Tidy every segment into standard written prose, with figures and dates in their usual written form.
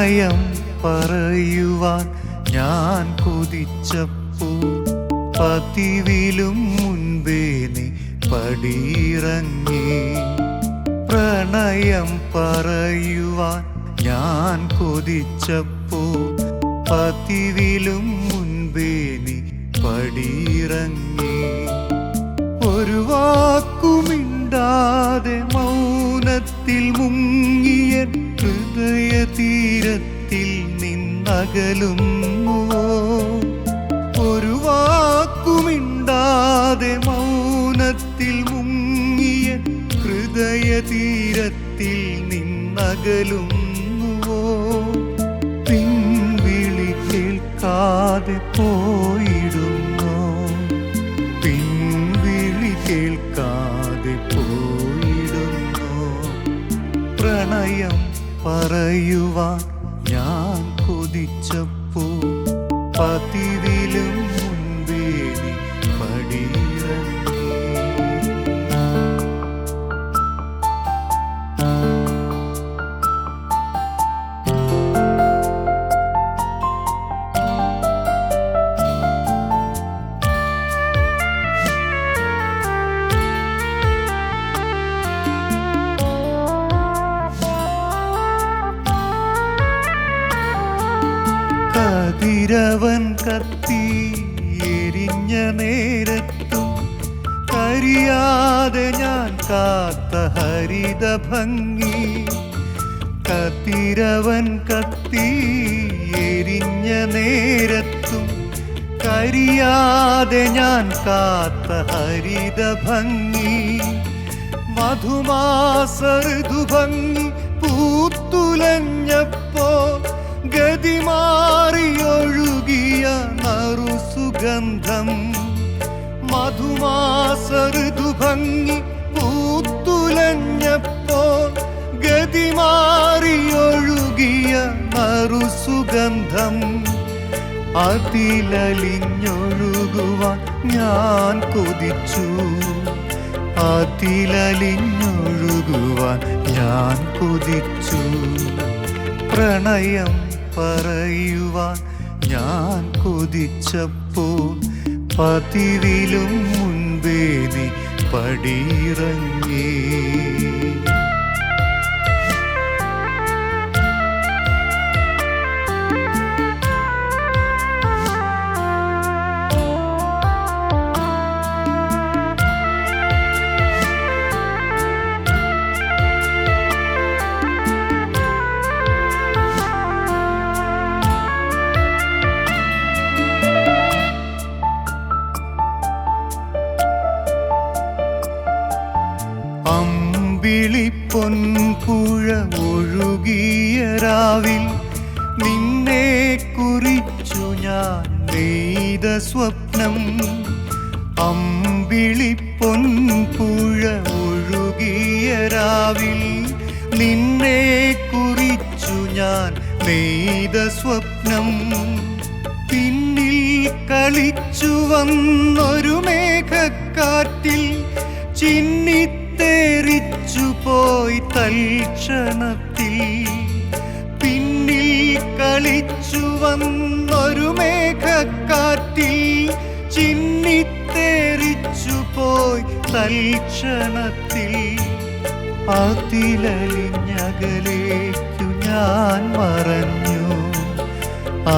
പ്രണയം പറയുവാൻ ഞാൻ കൊതിച്ചപ്പോൾ പതിവിലും മുൻപേ നീ പടിയിറങ്ങി. പ്രണയം പറയുവാൻ ഞാൻ കൊതിച്ചപ്പോൾ പതിവിലും മുൻപേ നീ പടിയിറങ്ങി. ഒരു വാക്കുമിണ്ടാതെ മൗനത്തിൽ മുങ്ങിയ ഹൃദയ തീരത്തിൽ നിന്നകലുന്നുവോ? ഒരു വാക്കുമിണ്ടാതെ മൗനത്തിൽ മുങ്ങിയ ഹൃദയ തീരത്തിൽ നിന്നകലുന്നുവോ? പിൻവിളി കേൾക്കാതെ പോയിടുന്നോ? പിൻവിളി കേൾക്കാതെ പോയിടുന്നോ? പ്രണയം പറയുവാൻ ഞാൻ കൊതിച്ചപ്പോൾ പതിവിലും മുൻപേ നീ പടിയിറങ്ങി. കതിരവൻ കത്തി എരിഞ്ഞ നേരത്തും കരിയാതെ ഞാൻ കാത്ത ഹരിത ഭംഗി. കതിരവൻ കത്തി എരിഞ്ഞ നേരത്തും കരിയാതെ ഞാൻ കാത്ത ഹരിത ഭംഗി. മധുമാസ ഋതുഭംഗി പൂത്തുലഞ്ഞപ്പോൾ ഗതിമാറിയൊഴുകിയ നറുസുഗന്ധം. മധുമാസ ഋതുഭംഗി പൂത്തുലഞ്ഞപ്പോൾ ഗതിമാറിയൊഴുകിയ നറുസുഗന്ധം. അതിലലിഞ്ഞൊഴുകുവാൻ ഞാൻ കൊതിച്ചു. അതിലലിഞ്ഞൊഴുകുവാൻ ഞാൻ കൊതിച്ചു. പ്രണയം പറയുവാൻ ഞാൻ കൊതിച്ചപ്പോൾ പതിവിലും മുൻപേ നീ പടിയിറങ്ങി. അമ്പിളിപ്പൊൻപുഴ ഒഴുകിയ രാവിൽ നിന്നെ കുറിച്ചു ഞാൻ നെയ്ത സ്വപ്നം. അമ്പിളിപ്പൊൻപുഴ ഒഴുകിയ രാവിൽ നിന്നെ കുറിച്ചു ഞാൻ നെയ്ത സ്വപ്നം. പിന്നിൽ കളിച്ചു വന്നൊരു മേഘക്കാറ്റിൽ ചിന്നിത്തേറിച്ചു പോയി തൽക്ഷണത്തിൽ. പിന്നിൽ കളിച്ചു വന്നൊരു മേഘക്കാറ്റിൽ ചിന്നിത്തേറിച്ചു പോയി തൽക്ഷണത്തിൽ. അതിലലിഞ്ഞകലേക്കു ഞാൻ മറഞ്ഞു.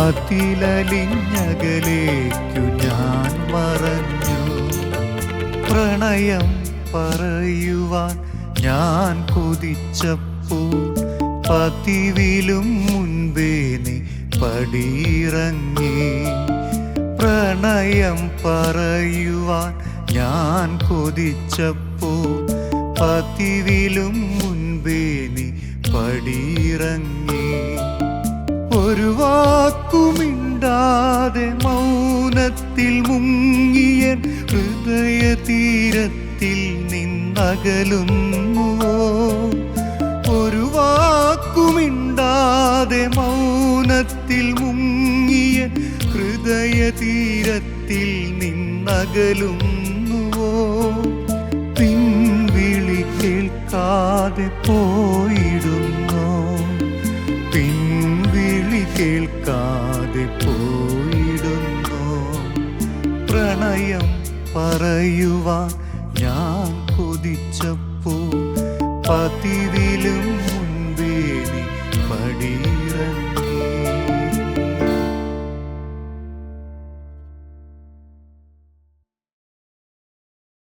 അതിലലിഞ്ഞകലേക്കു ഞാൻ മറഞ്ഞു. പ്രണയം പറയുവാൻ ഞാൻ കൊതിച്ചപ്പോൾ പതിവിലും മുൻപേ നീ പടിയിറങ്ങി. പ്രണയം പറയുവാൻ ഞാൻ കൊതിച്ചപ്പോൾ പതിവിലും മുൻപേ നീ പടിയിറങ്ങി. ഒരു വാക്കുമിണ്ടാതെ മൗനത്തിൽ മുങ്ങിയ ഹൃദയ തീരത്തിൽ നിന്നകലുന്നുവോ? ഒരു വാക്കുമിണ്ടാതെ മൗനത്തിൽ മുങ്ങിയ ഹൃദയ തീരത്തിൽ നിന്നകലുന്നുവോ? പിൻവിളി കേൾക്കാതെ പോയിടുന്നോ? പിൻവിളി കേൾക്കാതെ പോയിടുന്നു. പ്രണയം പറയുവാൻ ഞാൻ കൊതിച്ചപ്പോൾ പതിവിലും മുൻപേ നീ പടി